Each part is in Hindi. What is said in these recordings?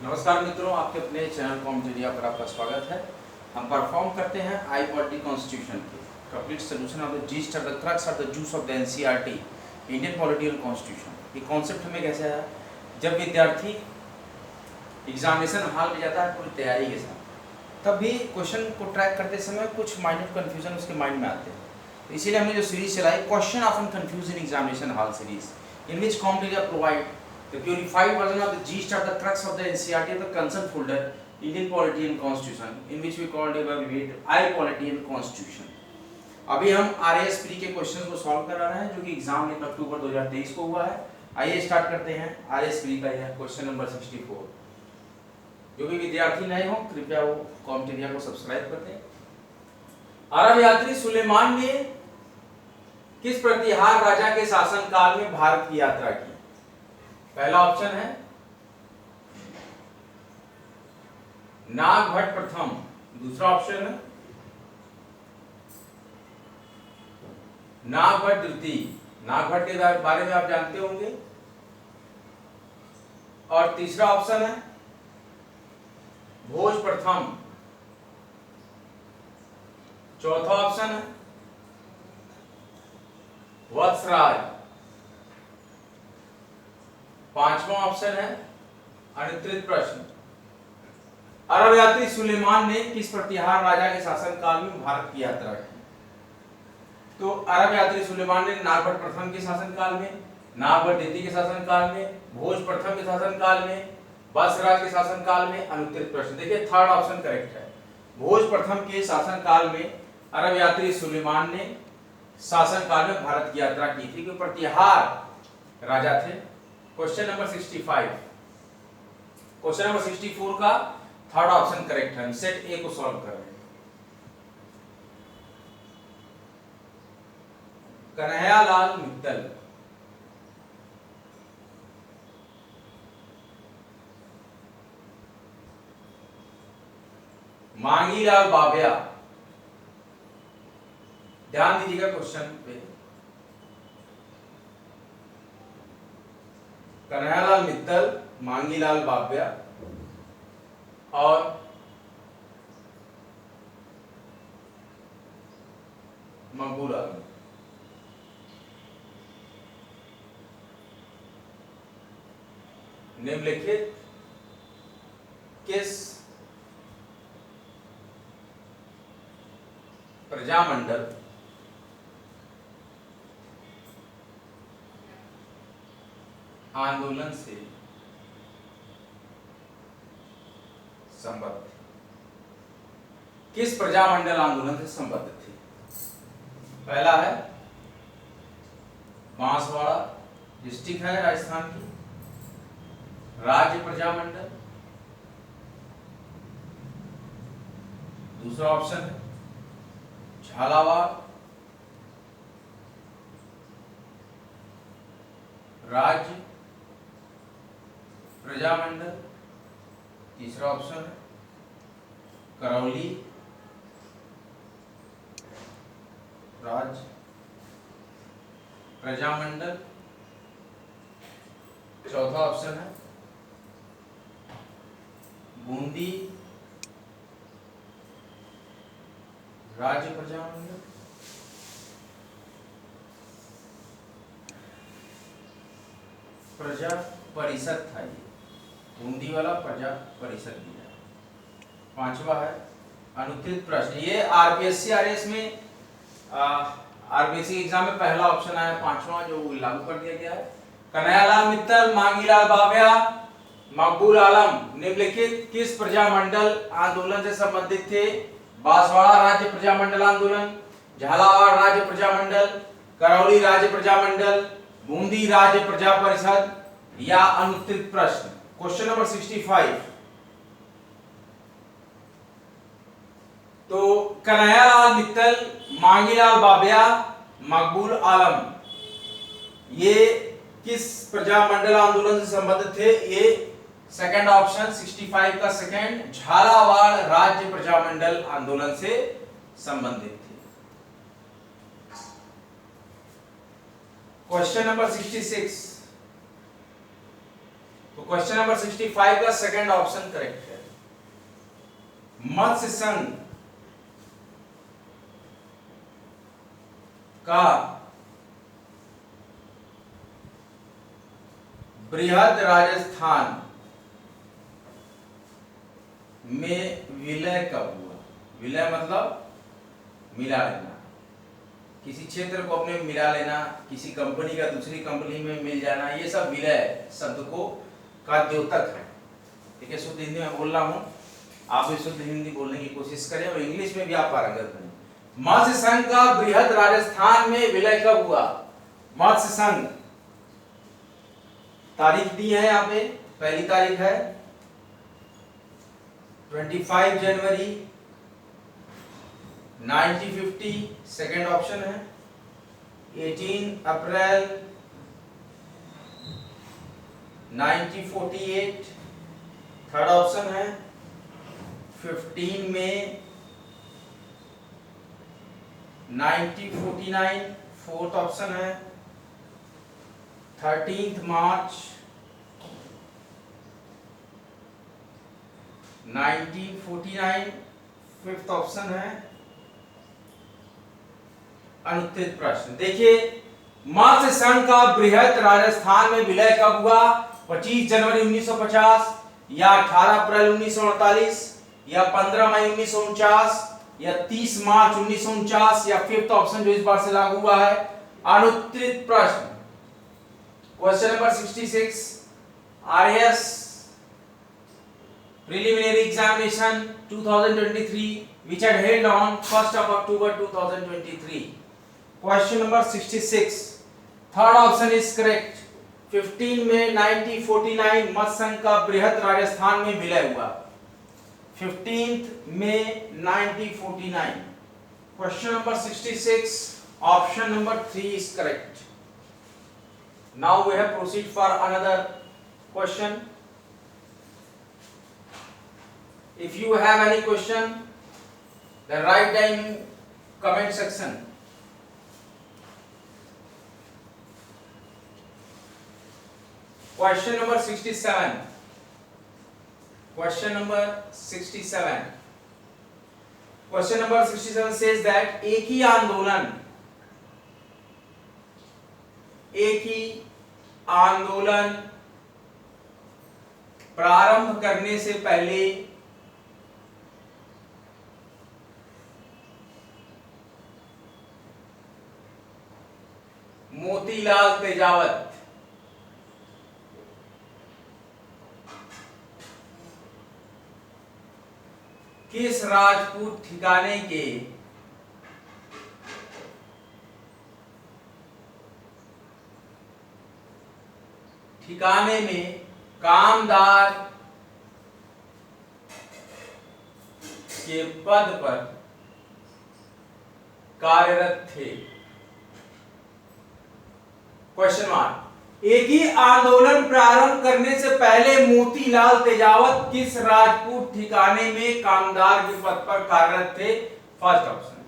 नमस्कार मित्रों, आपके अपने चैनल कॉम्पिटेटिव पर आपका स्वागत है। हम परफॉर्म करते हैं आई पॉलिटी कॉन्स्टिट्यूशन के complete solution of the yeast of the crux of the juice of the NCERT Indian political constitution. ये कॉन्सेप्ट हमें कैसे आया? जब विद्यार्थी एग्जामिनेशन हॉल में जाता है पूरी तैयारी के साथ, तब भी क्वेश्चन को ट्रैक करते समय कुछ माइनर कन्फ्यूजन उसके माइंड में आते हैं। तो इसीलिए हमने जो सीरीज चलाई, question often confuse in examination hall series, in which competitive provide the purified version of the gist of the crux of the NCERT of the concern folder Indian Polity and Constitution, in which we called evaluate I Polity and Constitution। अभी हम RASP के क्वेश्चन को सॉल्व करा रहे हैं जो कि एग्जाम 1 अक्टूबर 2023 को हुआ है। आइए स्टार्ट करते हैं RASP का यह क्वेश्चन नंबर 64। जो भी विद्यार्थी नए हो कृपया वो कॉम्पिटेटिव को सब्सक्राइब कर दें। अरब यात्री सुलेमान ने किस प्रतिहार राजा के शासन काल में भारत की यात्रा की? पहला ऑप्शन है नागभट्ट प्रथम, दूसरा ऑप्शन है नागभट्ट द्वितीय। नागभट्ट के बारे में आप जानते होंगे। और तीसरा ऑप्शन है भोज प्रथम। चौथा ऑप्शन है वत्सराज। पांचवा ऑप्शन है अनुत्तरित प्रश्न, अरब यात्री सुलेमान ने किस प्रतिहार राजा के शासन काल में भारत की यात्रा की? तो अरब यात्री सुलेमान ने नागभट्ट प्रथम के शासन काल में, नागभट्ट द्वितीय के शासन काल में, भोज प्रथम के शासन काल में, वत्सराज के शासन काल में, अनुत्तरित प्रश्न। देखिए थर्ड ऑप्शन करेक्ट है। भोज प्रथम के शासन काल में अरब यात्री सुलेमान ने शासन काल में भारत की यात्रा की थी, क्योंकि प्रतिहार राजा थे। Question number 65। क्वेश्चन नंबर 64 का थर्ड ऑप्शन करेक्ट है। हम सेट ए को सॉल्व कर रहे हैं। कन्हैयालाल मित्तल मांगीलाल बाबिया, ध्यान दीजिएगा क्वेश्चन पे। कन्हैयालाल मित्तल, मांगीलाल बाबिया और मकबूल आलम। निम्नलिखित किस प्रजामंडल आंदोलन से संबद्ध थे? किस प्रजामंडल आंदोलन से संबद्ध थे? पहला है बांसवाड़ा डिस्ट्रिक्ट है राजस्थान की, राज्य प्रजामंडल। दूसरा ऑप्शन है झालावाड़ राज्य प्रजामंडल। तीसरा ऑप्शन है करौली राज्य प्रजामंडल। चौथा ऑप्शन है बूंदी राज्य प्रजामंडल। प्रजा परिषद था ये, बूंदी वाला प्रजा परिषद दिया। पांचवा है अनुत्तरित प्रश्न। ये आरपीएससी आरएस में आरपीएससी एग्जाम में पहला ऑप्शन आया, पांचवा जो लागू कर दिया गया है। कन्हैयालाल मित्तल, मांगीलाल बाबिया, मकबूल आलम निम्नलिखित किस प्रजामंडल आंदोलन से संबंधित थे? बांसवाड़ा राज्य प्रजामंडल आंदोलन, झालावाड़ राज्य प्रजामंडल, करौली राज्य प्रजामंडल, बूंदी राज्य प्रजा परिषद या अनुत्तरित प्रश्न। Question number 65। तो कन्हैयालाल मित्तल, मांगीलाल बाबिया, मकबूल आलम ये किस प्रजामंडल आंदोलन से संबंधित थे? ये सेकंड ऑप्शन 65 का सेकंड, झालावाड़ राज्य प्रजामंडल आंदोलन से संबंधित थे। Question number 66। तो क्वेश्चन नंबर 65 का सेकंड ऑप्शन करेक्ट है। मत्स्य संघ का बृहद राजस्थान में विलय कब हुआ? विलय मतलब मिला लेना, किसी क्षेत्र को अपने मिला लेना, किसी कंपनी का दूसरी कंपनी में मिल जाना, ये सब विलय शब्द को का द्योतक है। ठीक है, शुद्ध हिंदी में बोल रहा हूँ, आप भी शुद्ध हिंदी बोलने की कोशिश करें और इंग्लिश में भी आप पारंगत बने। मत्स्य संघ का बृहद राजस्थान में विलय कब हुआ? मत्स्य संघ, तारीख दी है यहाँ पे, पहली तारीख है 25 जनवरी 1950, सेकेंड ऑप्शन है 18 अप्रैल 1948, थर्ड ऑप्शन है 15 मई 1949, फोर्थ ऑप्शन है 13 मार्च 1949, फिफ्थ ऑप्शन है अनुत्तरित प्रश्न। देखिए, मत्स्य संघ का बृहद राजस्थान में विलय कब हुआ? 25 जनवरी 1950 या 18 अप्रैल 1948 या 15 मई 1949 या 30 मार्च 1949 या फिफ्थ ऑप्शन जो इस बार से लागू हुआ है अनुत्तरित प्रश्न। Question number 66, RAS preliminary examination 2023 which had held on 1st of October 2023. Question number 66, third option is correct। 15 मई 1949 मत्स्य संघ का बृहद राजस्थान में विलय हुआ। 15 मई 1949। Question number 66, option number 3 is correct। Now we have proceed for another question। If you have any question, then write down in comment section। Question number 67। Question number 67। Question number 67 says that एक ही आंदोलन प्रारंभ करने से पहले मोतीलाल तेजावत किस राजपूत ठिकाने में कामदार के पद पर कार्यरत थे? Question mark. एक ही आंदोलन प्रारंभ करने से पहले मोतीलाल तेजावत किस राजपूत ठिकाने में कामदार के पद पर कार्यरत थे? First option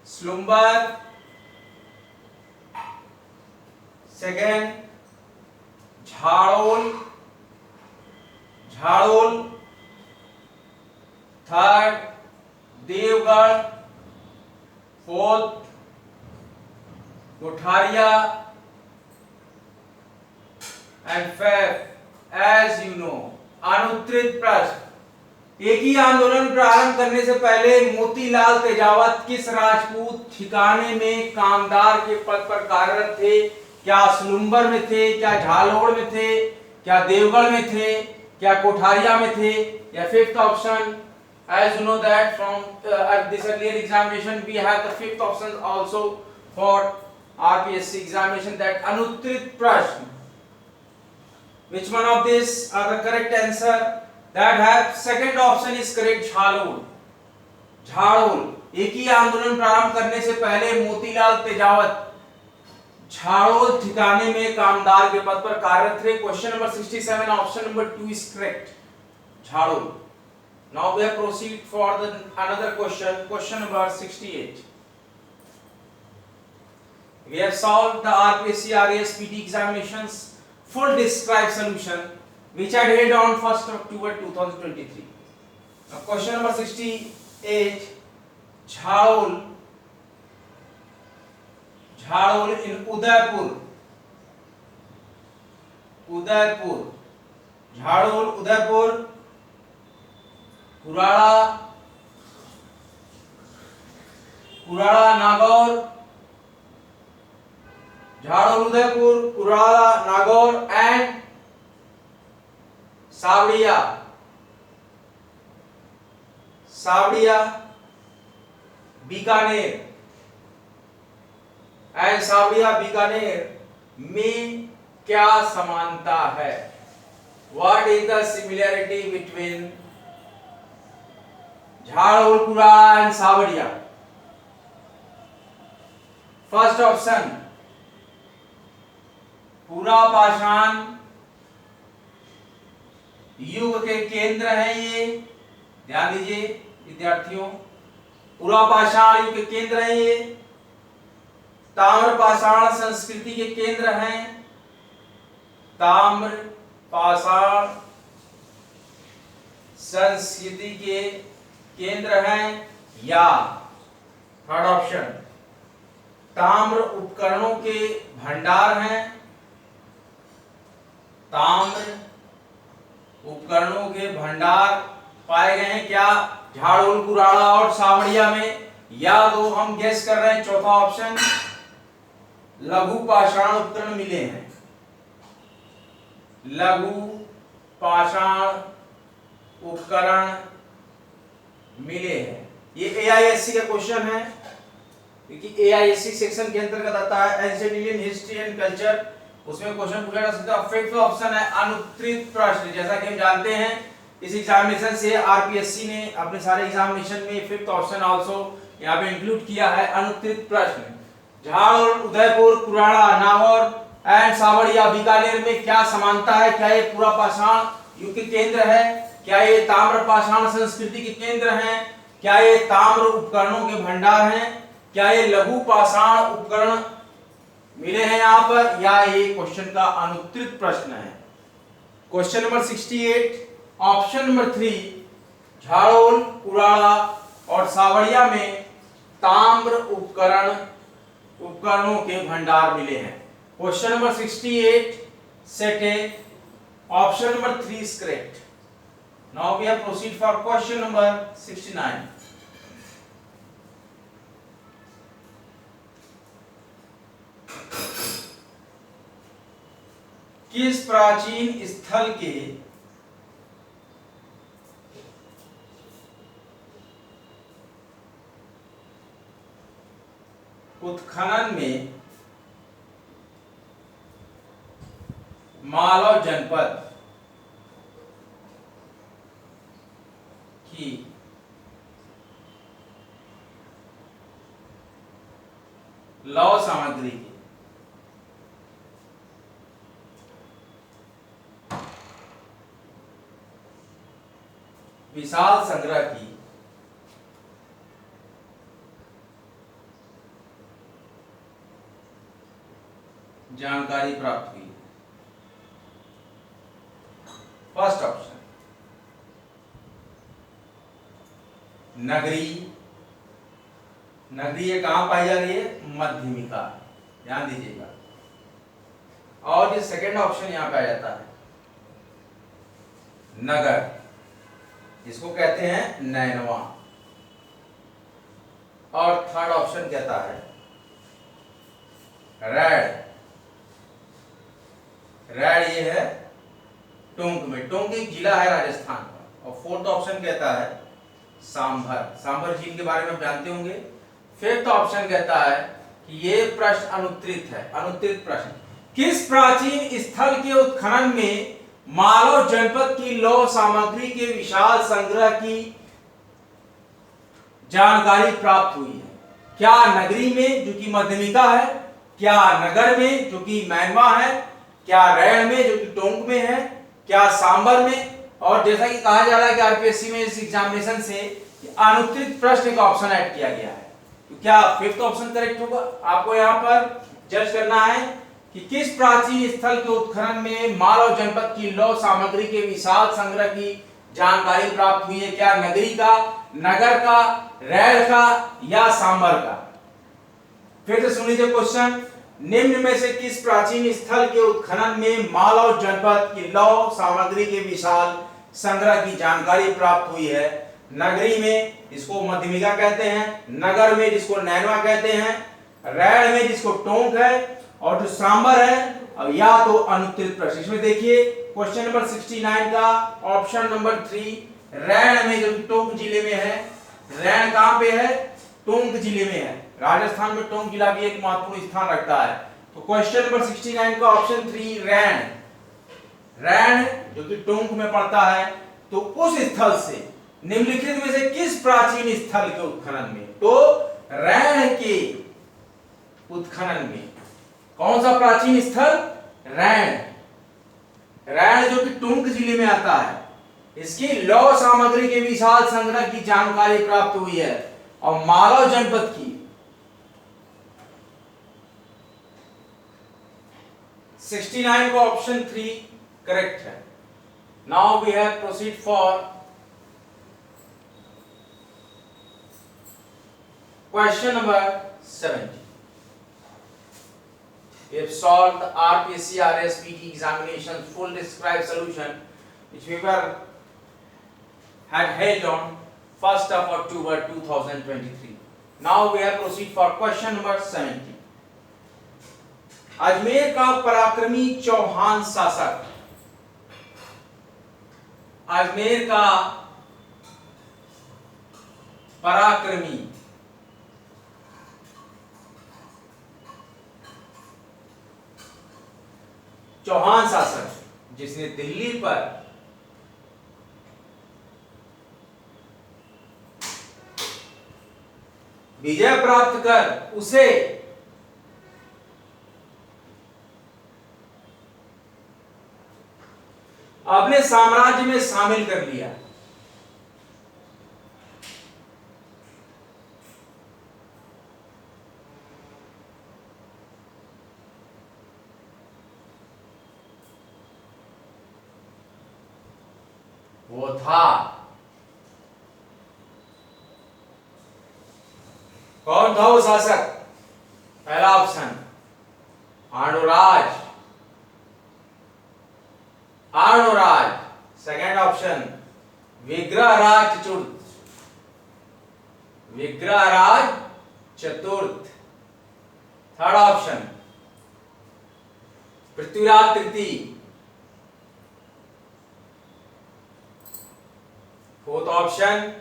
Salumbar, second Jhadol, third Devgarh, fourth Kotharia and fifth as you know अनुत्तरित प्रश्न। एक ही आंदोलन प्रारंभ करने से पहले मोतीलाल तेजावत किस राजपूत ठिकाने में कामदार के पद पर कार्यरत थे? क्या स्लुम्बर में थे, क्या झालोड़ में थे, क्या देवगढ़ में थे, क्या कोठारिया में थे, या fifth option? As you know that from at this earlier examination we have the fifth option also for RPSC examination, that अनुत्तरित प्रश्न। Which one of these are the correct answer? That have second option is correct, Jhadol. एक ही आंदोलन प्रारंभ करने से पहले मोतीलाल तेजावत झाड़ोल ठिकाने में कामदार के पद पर कार्यरत थे। Question number 67 option number 2 is correct, Jhadol. Now we have proceed for the another question, question number 68। We have solved the RPSC, RAS, PT examinations full described solution which I held on 1st October 2023. Now question number 68, Jhadol in Udaipur, Jhadol, Udaipur, Kurala, Nagaur, Jhadol, Udaipur, Kurala, Nagaur and Savdiya, Bikaner and Savdiya Bikaner में क्या समानता है? What is the similarity between Jhadol, Kurala and Savdiya? First option पूरा पाषाण युग के केंद्र हैं ये, ध्यान दीजिए विद्यार्थियों, पूरा पाषाण युग के केंद्र हैं ये, ताम्र पाषाण संस्कृति के केंद्र हैं, ताम्र पाषाण संस्कृति के केंद्र हैं, या थर्ड ऑप्शन ताम्र उपकरणों के भंडार हैं, ताम्र उपकरणों के भंडार पाए गए हैं क्या झाड़ोल, कुराड़ा और सावड़िया में, या तो हम गेस कर रहे हैं चौथा ऑप्शन लघु पाषाण उपकरण मिले हैं, लघु पाषाण उपकरण मिले हैं। ये एआईएससी का क्वेश्चन है क्योंकि एआईएससी सेक्शन के अंतर्गत आता है ancient Indian history and culture, उसमें क्वेश्चन पूछा जा सकता है। फिफ्थ ऑप्शन है अनुत्तरित प्रश्न, जैसा कि हम जानते हैं इस एग्जामिनेशन से आरपीएससी ने अपने सारे एग्जामिनेशन में फिफ्थ ऑप्शन आल्सो यहां पे इंक्लूड किया है, अनुत्तरित प्रश्न। झाड़ोल, उदयपुर, कुराड़ा, नागौर एंड सावड़िया बीकानेर में क्या समानता है? क्या ये पूरा पाषाण युग के केंद्र है? क्या ये ताम्र पाषाण संस्कृति के केंद्र हैं? क्या ये ताम्र उपकरणों के भंडार हैं? क्या ये लघु पाषाण उपकरण मिले हैं यहाँ पर, या ये क्वेश्चन का अनुत्तरित प्रश्न है? Question number 68 option number 3 Jhadol, Kurada और सावड़िया में ताम्र उपकरणों के भंडार मिले हैं। Question number 68 set A, option number 3 is correct. Now we have proceed for question number 69. किस प्राचीन स्थल के उत्खनन में मालव जनपद की लौह सामग्री की विशाल संग्रह की जानकारी प्राप्त हुई? फर्स्ट ऑप्शन नगरी, नगरी ये कहां पाई जा रही है? मध्यमिका, ध्यान दीजिएगा। और जो सेकंड ऑप्शन यहां पे आ जाता है नगर, इसको कहते हैं नैनवा। और थर्ड ऑप्शन कहता है रैड, रैड ये है टोंक में, टोंक एक जिला है राजस्थान का। और फोर्थ ऑप्शन कहता है सांभर, सांभर झील के बारे में आप जानते होंगे। फिफ्थ ऑप्शन कहता है कि ये प्रश्न अनुत्तरित है, अनुत्तरित प्रश्न। किस प्राचीन स्थल के उत्खनन में मालव जनपद की लौह सामग्री के विशाल संग्रह की जानकारी प्राप्त हुई है? क्या नगरी में जो कि मध्यमिका है, क्या नगर में जो कि मैनवा है, क्या रैण में जो कि टोंक में है, क्या सांबर में? और जैसा कि कहा जा रहा है कि आरपीएससी में इस एग्जामिनेशन से अनुत्तरित प्रश्न का ऑप्शन ऐड किया गया है, तो क्या फिफ्थ ऑप्शन करेक्ट होगा? आपको यहाँ पर जज करना है कि किस प्राचीन स्थल के उत्खनन में मालव जनपद की लौह सामग्री के विशाल संग्रह की जानकारी प्राप्त हुई है। क्या नगरी का, नगर का, रैल का या सांबर का? फिर से सुन लीजिए क्वेश्चन। निम्न में से किस प्राचीन स्थल के उत्खनन में मालव जनपद की लौह सामग्री के विशाल संग्रह की जानकारी प्राप्त हुई है? नगरी में जिसको मध्यमिका कहते हैं, नगर में जिसको नैनवा कहते हैं, रैल में जिसको टोंक है, और जो सांबर है अब या तो अनुत्तरित प्रश्न। इसमें देखिए क्वेश्चन नंबर 69 का ऑप्शन नंबर 3 रैन में, जो टोंक जिले में है। रैन कहां पे है? टोंक जिले में है। राजस्थान में टोंक जिला भी एक महत्वपूर्ण स्थान रखता है। तो क्वेश्चन नंबर 69 का ऑप्शन 3 रैन, रैन जो कि टोंक में पड़ता है। तो उस स्थल से निम्नलिखित में से किस प्राचीन स्थल के उत्खनन में? तो रैन के उत्खनन में। कौन सा प्राचीन स्थल? रैन, रैन जो कि टोंक जिले में आता है। इसकी लौह सामग्री के विशाल संग्रह की जानकारी प्राप्त हुई है और मालव जनपद की 69 का ऑप्शन 3 करेक्ट है। Now we have proceed for question number 70. We have solved the RPSC RSPT examination full described solution which we had held on 1st of October 2023. Now we have proceed for question number 70. Ajmer का पराक्रमी चौहान शासक, अजमेर का पराक्रमी चौहान शासक जिसने दिल्ली पर विजय प्राप्त कर उसे अपने साम्राज्य में शामिल कर लिया। वो था कौन था वो शासक? पहला option Arnoraj, Arnoraj. Second option Vigraharaj चतुर्थ, विग्रहराज चतुर्थ। थर्ड ऑप्शन पृथ्वीराज तृतीय। Fourth option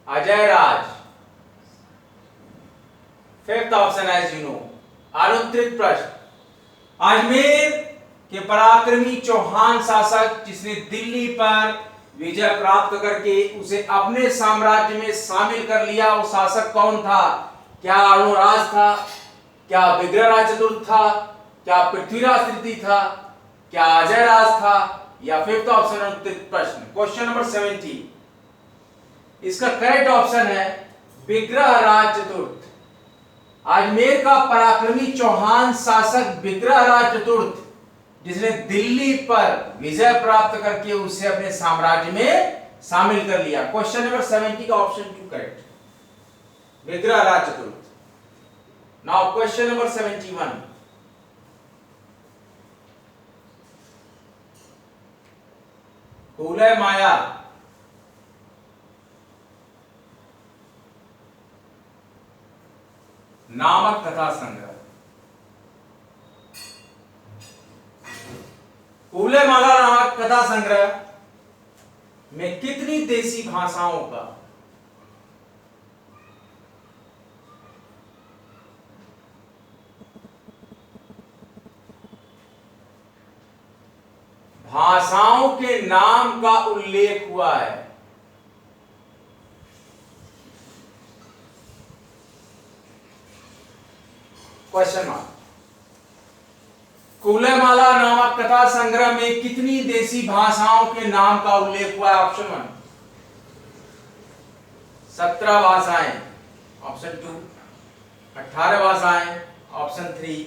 Ajay Raj. Fifth option as you know अनुत्तरित प्रश्न। अजमेर के पराक्रमी चौहान शासक जिसने दिल्ली पर विजय प्राप्त करके उसे अपने साम्राज्य में शामिल कर लिया, वो शासक कौन था? क्या अर्णोराज था? क्या विग्रहराज चतुर्थ था? क्या पृथ्वीराज तृतीय था? क्या अजय राज था? या फिफ्थ ऑप्शन अनुत्तरित प्रश्न। क्वेश्चन नंबर 70 इसका करेक्ट ऑप्शन है विग्रहराज चतुर्थ। अजमेर का पराक्रमी चौहान शासक विग्रहराज चतुर्थ जिसने दिल्ली पर विजय प्राप्त करके उसे अपने साम्राज्य में शामिल कर लिया। क्वेश्चन नंबर 70 का ऑप्शन 2 करेक्ट, विग्रहराज चतुर्थ। नाउ क्वेश्चन नंबर 71 कुलय माया नामक कथा संग्रह। कुलय माला नामक कथा संग्रह में कितनी देसी भाषाओं का भाषाओं के नाम का उल्लेख हुआ है? Question mark. कुलय माला नामक कथा संग्रह में कितनी देसी भाषाओं के नाम का उल्लेख हुआ है? ऑप्शन 1 17 भाषाएं, ऑप्शन 2 18 भाषाएं, ऑप्शन 3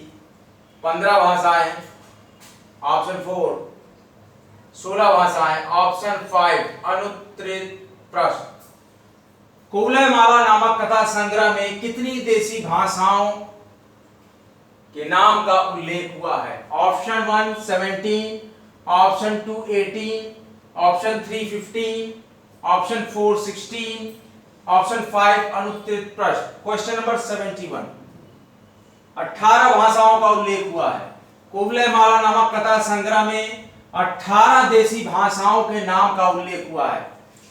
15 भाषाएं, ऑप्शन 4 16 भाषाएं, ऑप्शन 5 अनुत्तरित प्रश्न। कुवलयमाला नामक कथा संग्रह में कितनी देशी भाषाओं के नाम का उल्लेख हुआ है? Option 1 17, option 2 18, option 3 15, option 4 16, option 5 अनुत्तरित प्रश्न। क्वेश्चन नंबर 71, 18 भाषाओं का उल्लेख हुआ है। कुवलयमाला नामक कथा संग्रह में 18 देशी भाषाओं के नाम का उल्लेख हुआ है।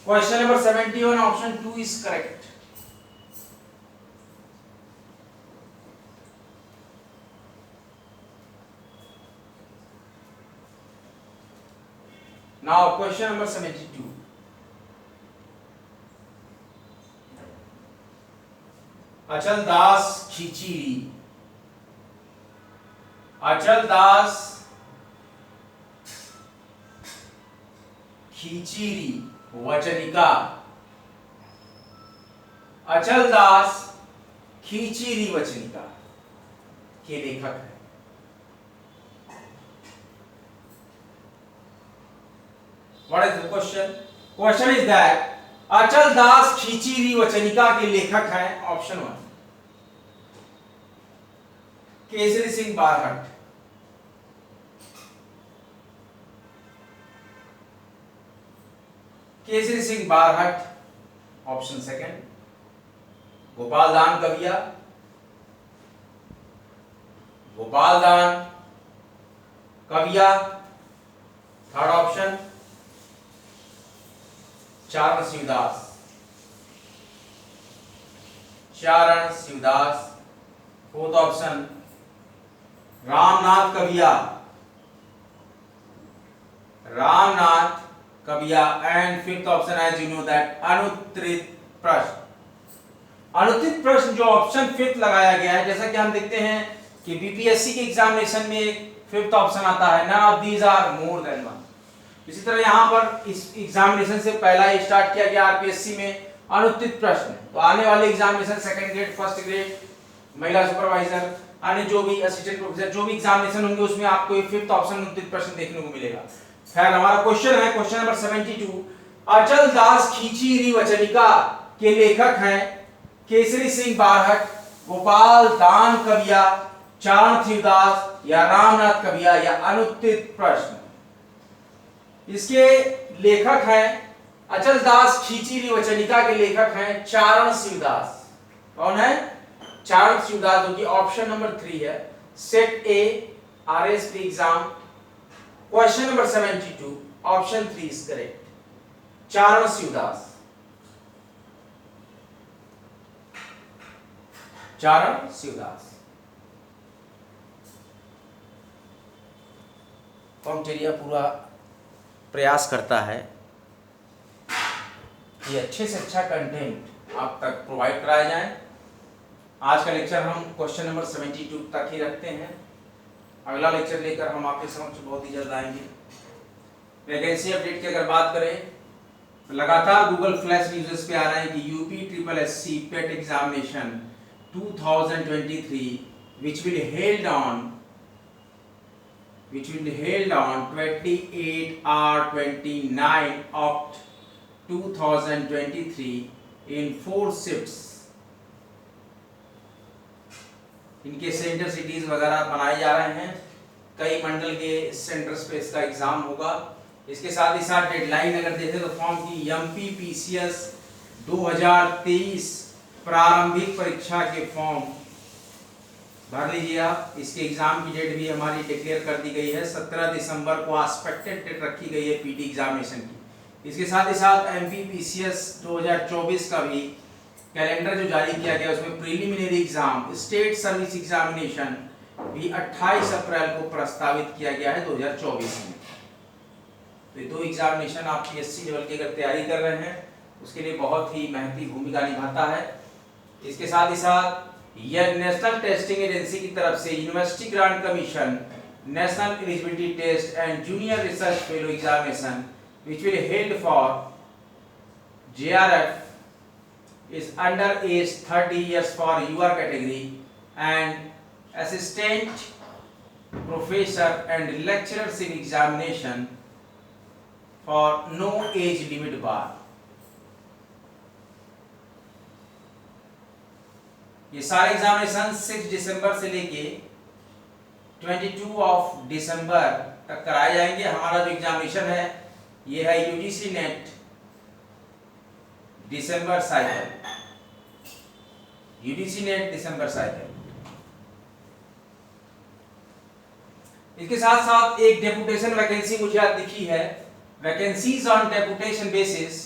Question number 71 option 2 is correct. Now question number 72, Achaldas खींचीरी, अचलदास खींचीरी वचनिका, अचलदास खींचीरी वचनिका के लेखक है। What is the question? Question is that Achaldas खींचीरी वचनिका के लेखक हैं option 1 Kesari Singh Barhat, Kesari Singh Barhat, option 2 Gopaldan Kaviya, Gopaldan Kaviya, third option Charan Shivdas, Charan Shivdas, fourth option Ramnath Kaviya, Ramnath Kaviya, and fifth option as you know that अनुत्तरित प्रश्न। अनुत्तरित प्रश्न जो ऑप्शन फिफ्थ लगाया गया है, जैसा कि हम देखते हैं कि बीपीएससी के एग्जामिनेशन में फिफ्थ ऑप्शन आता है, none of these are more than 1। इसी तरह यहाँ पर इस एग्जामिनेशन से पहला ही स्टार्ट किया गया आरपीएससी में अनुत्तरित प्रश्न। तो आने वाले examination second grade, first grade, महिला सुपरवाइजर, अन्य जो भी असिस्टेंट प्रोफेसर जो भी एग्जामिनेशन होंगे उसमें आपको ये फिफ्थ ऑप्शन अनुत्तरित प्रश्न देखने को मिलेगा। खैर हमारा क्वेश्चन है क्वेश्चन नंबर 72, अचलदास खींचीरी वचनिका के लेखक हैं केसरी सिंह बारहट, गोपाल दान कविया, चारण शिवदास या रामनाथ कविया या अनुत्तरित प्रश्न। इसके लेखक हैं अचलदास खींचीरी वचनिका के लेखक हैं चारण शिवदास। कौन है? चारण शिवदास, जो कि ऑप्शन नंबर 3 है। Set A RSP exam question number 72 option 3 is correct, Charan Shivdas, Charan Shivdas. कॉम्टेरिया पूरा प्रयास करता है कि अच्छे से अच्छा कंटेंट आप तक प्रोवाइड कराया जाए। आज का लेक्चर हम क्वेश्चन नंबर 72 तक ही रखते हैं। अगला लेक्चर लेकर हम आपके समक्ष बहुत ही जल्द आएंगे। वैकेंसी अपडेट की अगर बात करें तो लगातार गूगल फ्लैश न्यूज़ पे आ रहा है कि UP triple SC pet examination 2023 which will held on 28 or 29 Oct 2023 in 4 shifts। इनके सेंटर सिटीज वगैरह बनाए जा रहे हैं, कई मंडल के सेंटर्स पे इसका एग्जाम होगा। इसके साथ ही साथ डेडलाइन अगर देखें तो फॉर्म की एमपीपीसीएस 2023 प्रारंभिक परीक्षा के फॉर्म भर लीजिए आप। इसके एग्जाम की डेट भी हमारी डिक्लेयर कर दी गई है, 17 दिसंबर को एक्सपेक्टेड डेट रखी गई है पीटी एग्जामिनेशन की। इसके साथ ही साथ एमपीपीसीएस 2024 का भी कैलेंडर जो जारी किया गया उसमें preliminary exam state service examination भी 28 अप्रैल को प्रस्तावित किया गया है 2024 में। तो ये 2 एग्जामिनेशन आप पीएससी लेवल की अगर तैयारी कर रहे हैं उसके लिए बहुत ही महत्वपूर्ण भूमिका निभाता है। इसके साथ ही साथ यह नेशनल टेस्टिंग एजेंसी की तरफ से University Grant Commission National Eligibility Test and Junior Research Fellow examination which will held for JRF is under age 30 years for your category and assistant professor and lecturership examination for no age limit bar। ये सारे एग्जामिनेशन 6 दिसंबर से लेके 22 दिसंबर तक कराए जाएंगे। हमारा जो एग्जामिनेशन है ये है यूजीसी नेट दिसंबर साइकिल, यूजीसी नेट दिसंबर साइकिल। इसके साथ साथ एक डेपुटेशन वैकेंसी मुझे आज दिखी है, vacancies on deputation basis,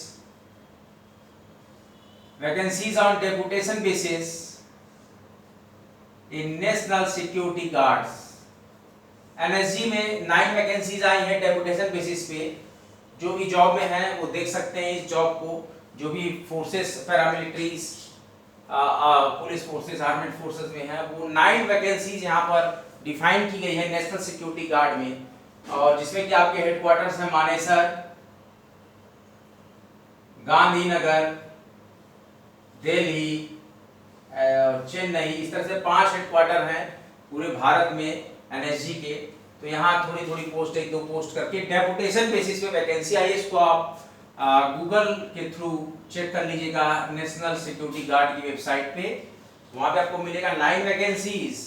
vacancies on deputation basis in national security guards. NSG में 9 वैकेंसीज आई हैं डेपुटेशन बेसिस पे। जो भी जॉब में हैं वो देख सकते हैं इस जॉब को, जो भी forces paramilitaries police forces armed forces में हैं, वो 9 वैकेंसीज यहाँ पर डिफाइन की गई है नेशनल सिक्योरिटी गार्ड में, और जिसमें कि आपके हेडक्वार्टर्स हैं मानेसर, गांधीनगर, दिल्ली, चेन्नई, इस तरह से 5 हेडक्वार्टर हैं पूरे भारत में एनएसजी के। तो यहाँ थोड़ी थोड़ी पोस्ट, 1-2 पोस्ट करके डेपुटेशन बेसिस पे वैकेंसी आई है। इसको आप गूगल के थ्रू चेक कर लीजिएगा नेशनल सिक्योरिटी गार्ड की वेबसाइट पे, वहाँ पे आपको मिलेगा 9 vacancies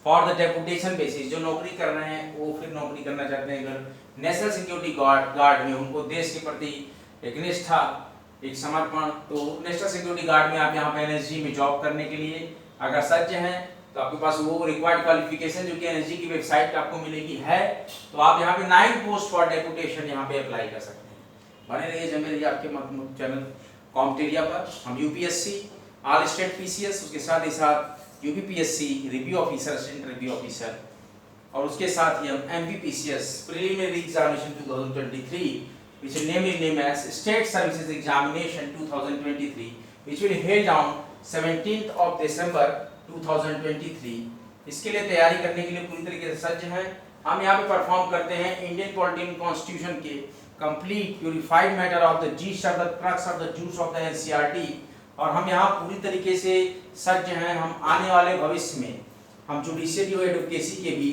for the deputation basis. जो नौकरी कर रहे हैं वो फिर नौकरी करना चाहते हैं अगर नेशनल सिक्योरिटी गार्ड में, उनको देश के प्रति एक निष्ठा, एक समर्पण, तो नेशनल सिक्योरिटी गार्ड में आप यहाँ पे एनएसजी में जॉब करने के लिए अगर सज्ज हैं तो आपके पास वो रिक्वायर्ड क्वालिफिकेशन जो कि एनएसजी की वेबसाइट पे आपको मिलेगी है, तो आप यहाँ पे 9 पोस्ट फॉर डेपुटेशन यहाँ पे अप्लाई कर सकते हैं। बने रहिए जमे रहिए आपके चैनल कॉम्पिटेरिया पर। हम यूपीएससी, ऑल स्टेट पीसीएस, उसके साथ ही साथ UPPSC review officer, assistant review officer, और उसके साथ ही हम MPPCS preliminary examination 2023 which is namely named as State Services Examination 2023 which will held on 17th of December 2023। इसके लिए तैयारी करने के लिए पूरी तरीके से सज्ज हैं। हम यहाँ पे परफॉर्म करते हैं इंडियन पॉलिटिकल कॉन्स्टिट्यूशन के complete purified matter of the yeast of the crux of the juice of the NCERT, और हम यहाँ पूरी तरीके से सज्ज हैं। हम आने वाले भविष्य में हम जुडिशियरी और एडवोकेसी के भी,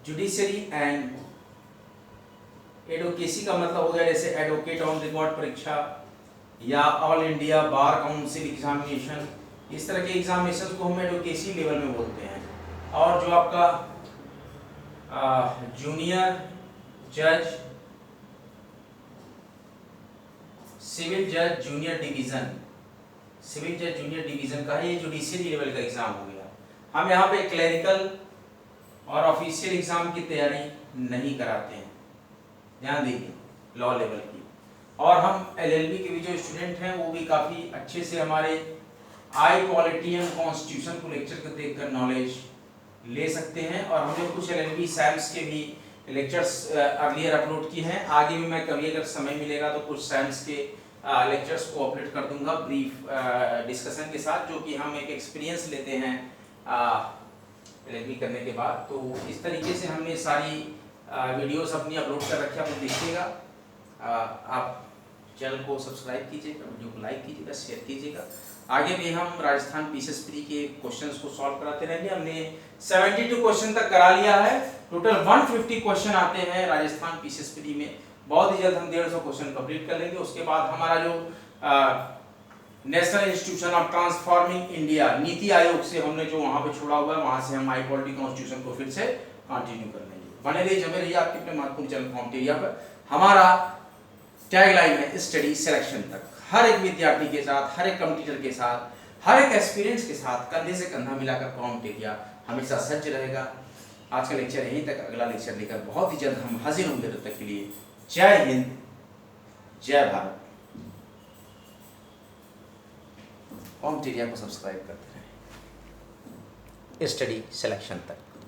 जुडिशियरी एंड एडवोकेसी का मतलब हो गया जैसे एडवोकेट ऑन रिकॉर्ड परीक्षा या all India bar council examination, इस तरह के एग्जामिनेशन को हम एडवोकेसी लेवल में बोलते हैं। और जो आपका जूनियर जज, सिविल जज जूनियर डिवीजन, सिविल जज जूनियर डिवीजन का ये जुडिशियरी लेवल का एग्जाम हो गया। हम यहाँ पे क्लरिकल और ऑफिशियल एग्जाम की तैयारी नहीं कराते हैं, ध्यान दीजिए, लॉ लेवल की। और हम एलएलबी के भी जो स्टूडेंट हैं वो भी काफ़ी अच्छे से हमारे आई पॉलिटी एंड कॉन्स्टिट्यूशन को लेक्चर को देखकर नॉलेज ले सकते हैं। और हमने कुछ एलएलबी सैम्स के भी लेक्चर्स अर्लियर अपलोड किए हैं। आगे भी मैं कभी अगर समय मिलेगा तो कुछ सैम्स के लेक्चर्स को अपलोड कर दूंगा ब्रीफ डिस्कशन के साथ, जो कि हम एक एक्सपीरियंस लेते हैं एलएलबी करने के बाद। तो इस तरीके से हमने सारी वीडियोस अपनी अपलोड कर रखी है, आप देखिएगा। आप चैनल को सब्सक्राइब कीजिएगा, वीडियो को लाइक कीजिएगा, शेयर कीजिएगा। आगे भी हम राजस्थान पीसीएस प्री के क्वेश्चंस को सॉल्व कराते रहेंगे। हमने 72 क्वेश्चन तक करा लिया है, टोटल 150 क्वेश्चन आते हैं राजस्थान पीसीएस प्री में। बहुत ही जल्द हम 150 क्वेश्चन कंप्लीट कर लेंगे। उसके बाद हमारा जो national institution of transforming India, NITI Aayog से हमने जो वहाँ पे छोड़ा हुआ है, वहाँ से हम आई पॉलिटी कॉन्स्टिट्यूशन को फिर से कंटिन्यू कर लेंगे। बने रहिए जमे रहिए आपके अपने महत्वपूर्ण चैनल कॉम्पिटेरिया पर। हमारा टैगलाइन है स्टडी सिलेक्शन तक। हर एक विद्यार्थी के साथ, हर एक कंपटीटर के साथ, हर एक एक्सपीरियंस के साथ कंधे से कंधा मिलाकर कॉम्पिटेरिया हमेशा सज्ज रहेगा। आज का लेक्चर यहीं तक, अगला लेक्चर लेकर बहुत ही जल्द हम हाजिर होंगे। तब तक के लिए जय हिंद, जय भारत। कॉम्पिटेरिया को सब्सक्राइब करते रहें स्टडी सिलेक्शन तक।